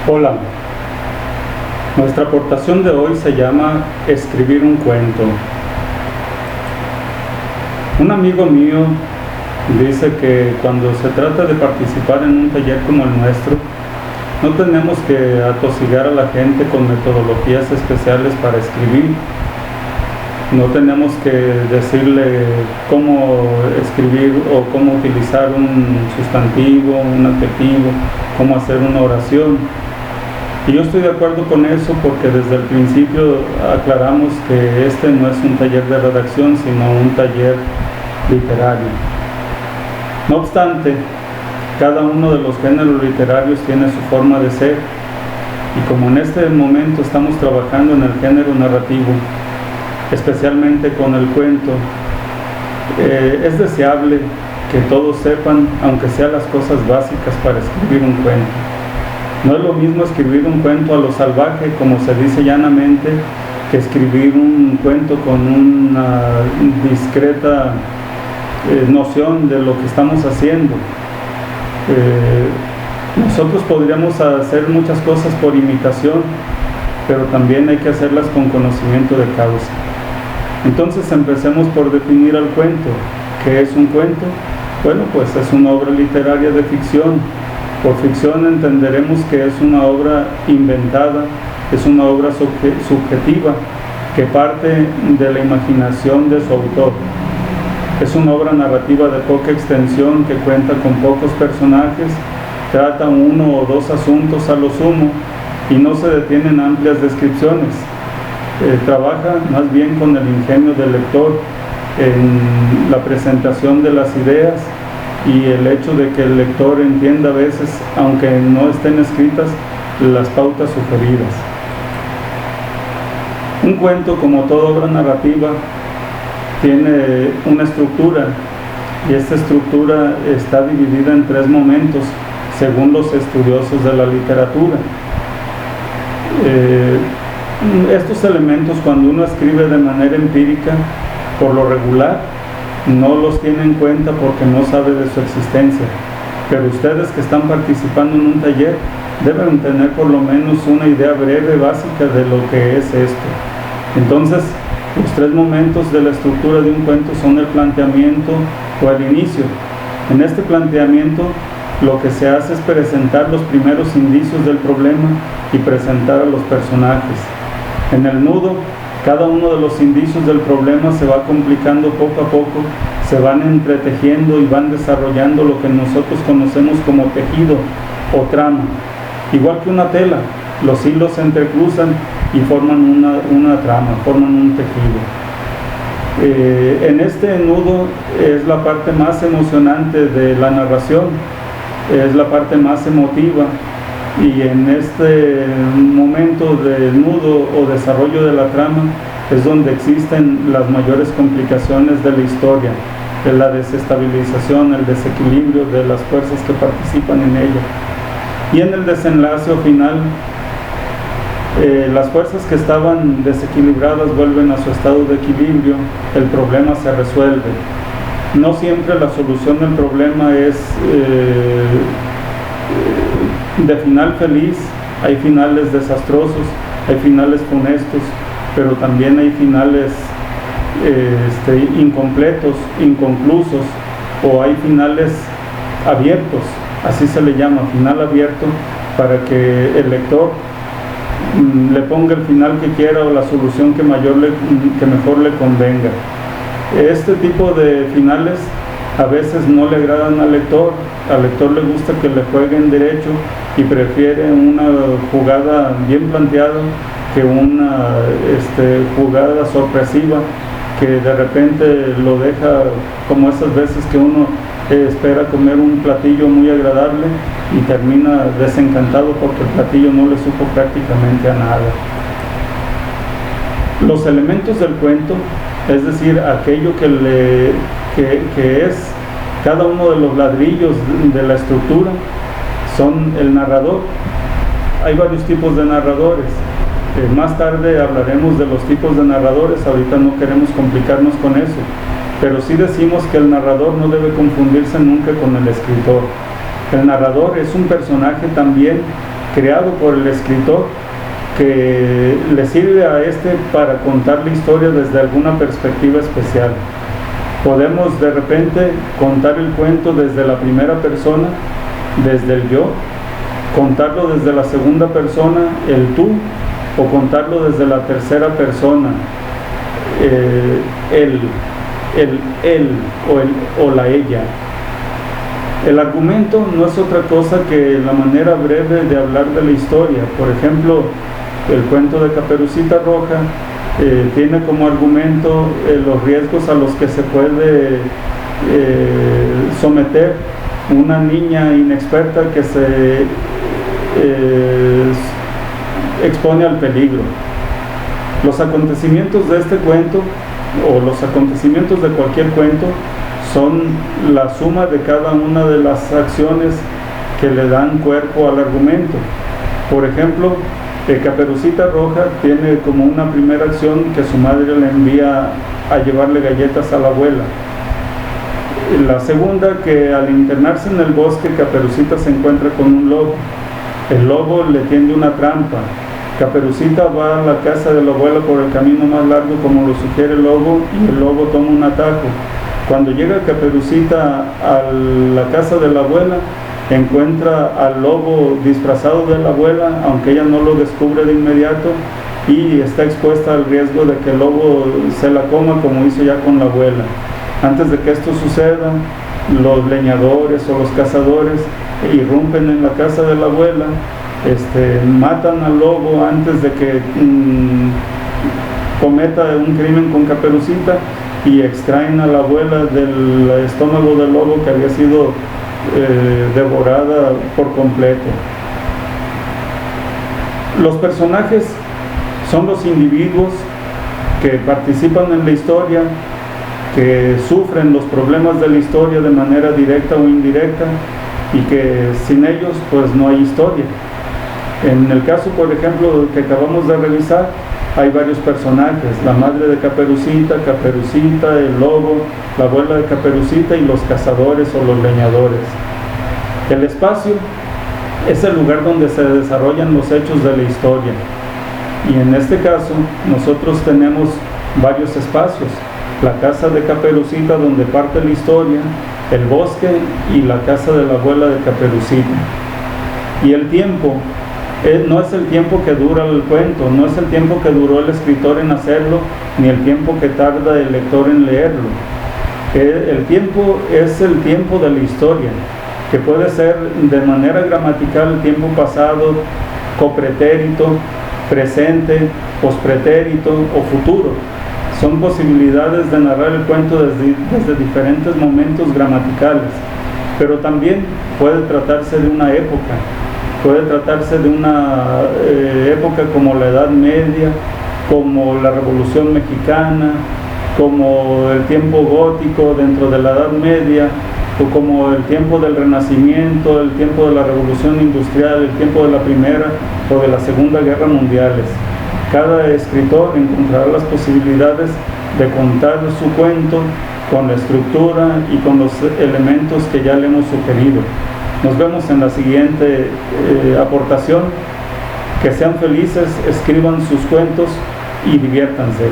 Hola, nuestra aportación de hoy se llama Escribir un cuento. Un amigo mío dice que cuando se trata de participar en un taller como el nuestro, no tenemos que atosigar a la gente con metodologías especiales para escribir. No tenemos que decirle cómo escribir o cómo utilizar un sustantivo, un adjetivo, cómo hacer una oración. Y yo estoy de acuerdo con eso porque desde el principio aclaramos que este no es un taller de redacción, sino un taller literario. No obstante, cada uno de los géneros literarios tiene su forma de ser, y como en este momento estamos trabajando en el género narrativo, especialmente con el cuento, es deseable que todos sepan, aunque sea las cosas básicas para escribir un cuento. No es lo mismo escribir un cuento a lo salvaje, como se dice llanamente, que escribir un cuento con una discreta noción de lo que estamos haciendo. Nosotros podríamos hacer muchas cosas por imitación, pero también hay que hacerlas con conocimiento de causa. Entonces empecemos por definir al cuento. ¿Qué es un cuento? Bueno, pues es una obra literaria de ficción. Por ficción entenderemos que es una obra inventada, es una obra subjetiva que parte de la imaginación de su autor. Es una obra narrativa de poca extensión que cuenta con pocos personajes, trata uno o dos asuntos a lo sumo y no se detiene en amplias descripciones. Trabaja más bien con el ingenio del lector en la presentación de las ideas y el hecho de que el lector entienda a veces, aunque no estén escritas, las pautas sugeridas. Un cuento, como toda obra narrativa, tiene una estructura, y esta estructura está dividida en 3 momentos según los estudiosos de la literatura. Estos elementos, cuando uno escribe de manera empírica, por lo regular no los tiene en cuenta porque no sabe de su existencia, pero ustedes que están participando en un taller deben tener por lo menos una idea breve, básica de lo que es esto. Entonces, los 3 momentos de la estructura de un cuento son el planteamiento o el inicio. En este planteamiento lo que se hace es presentar los primeros indicios del problema y presentar a los personajes. En el nudo, cada uno de los indicios del problema se va complicando poco a poco, se van entretejiendo y van desarrollando lo que nosotros conocemos como tejido o trama. Igual que una tela, los hilos se entrecruzan y forman una trama, forman un tejido. En este nudo es la parte más emocionante de la narración, es la parte más emotiva, y en este momento de nudo o desarrollo de la trama es donde existen las mayores complicaciones de la historia, de la desestabilización, el desequilibrio de las fuerzas que participan en ella. Y en el desenlace o final, las fuerzas que estaban desequilibradas vuelven a su estado de equilibrio, el problema se resuelve. No siempre la solución del problema es de final feliz, hay finales desastrosos, hay finales funestos, pero también hay finales incompletos, inconclusos, o hay finales abiertos, así se le llama, final abierto, para que el lector le ponga el final que quiera o la solución que mejor le convenga. Este tipo de finales a veces no le agradan al lector le gusta que le jueguen derecho y prefiere una jugada bien planteada que una jugada sorpresiva que de repente lo deja, como esas veces que uno espera comer un platillo muy agradable y termina desencantado porque el platillo no le supo prácticamente a nada. Los elementos del cuento, es decir, aquello que es cada uno de los ladrillos de la estructura, son el narrador. Hay varios tipos de narradores. Más tarde hablaremos de los tipos de narradores, ahorita no queremos complicarnos con eso, pero sí decimos que el narrador no debe confundirse nunca con el escritor. El narrador es un personaje también creado por el escritor, que le sirve a para contar la historia desde alguna perspectiva especial. Podemos de repente contar el cuento desde la primera persona, desde el yo, contarlo desde la segunda persona, el tú, o contarlo desde la tercera persona, él o la ella. El argumento no es otra cosa que la manera breve de hablar de la historia. Por ejemplo, el cuento de Caperucita Roja tiene como argumento los riesgos a los que se puede someter una niña inexperta que se expone al peligro. Los acontecimientos de este cuento, o los acontecimientos de cualquier cuento, son la suma de cada una de las acciones que le dan cuerpo al argumento. Por ejemplo, Caperucita Roja tiene como una primera acción que su madre le envía a llevarle galletas a la abuela. La segunda, que al internarse en el bosque, Caperucita se encuentra con un lobo. El lobo le tiende una trampa. Caperucita va a la casa de la abuela por el camino más largo, como lo sugiere el lobo, y el lobo toma un atajo. Cuando llega Caperucita a la casa de la abuela, encuentra al lobo disfrazado de la abuela, aunque ella no lo descubre de inmediato, y está expuesta al riesgo de que el lobo se la coma, como hizo ya con la abuela. Antes de que esto suceda, los leñadores o los cazadores irrumpen en la casa de la abuela, matan al lobo antes de que cometa un crimen con Caperucita, y extraen a la abuela del estómago del lobo, que había sido devorada por completo. Los personajes son los individuos que participan en la historia, que sufren los problemas de la historia de manera directa o indirecta, y que sin ellos pues no hay historia. En el caso, por ejemplo, que acabamos de revisar, hay varios personajes: la madre de Caperucita, Caperucita, el lobo, la abuela de Caperucita y los cazadores o los leñadores. El espacio es el lugar donde se desarrollan los hechos de la historia, y en este caso nosotros tenemos varios espacios: la casa de Caperucita, donde parte la historia, el bosque, y la casa de la abuela de Caperucita. Y el tiempo no es el tiempo que dura el cuento, no es el tiempo que duró el escritor en hacerlo, ni el tiempo que tarda el lector en leerlo. El tiempo es el tiempo de la historia, que puede ser de manera gramatical tiempo pasado, copretérito, presente, pospretérito o futuro. Son posibilidades de narrar el cuento desde diferentes momentos gramaticales, pero también puede tratarse de una época. Puede tratarse de una época como la Edad Media, como la Revolución Mexicana, como el tiempo gótico dentro de la Edad Media, o como el tiempo del Renacimiento, el tiempo de la Revolución Industrial, el tiempo de la Primera o de la Segunda Guerra Mundiales. Cada escritor encontrará las posibilidades de contar su cuento con la estructura y con los elementos que ya le hemos sugerido. Nos vemos en la siguiente aportación. Que sean felices, escriban sus cuentos y diviértanse.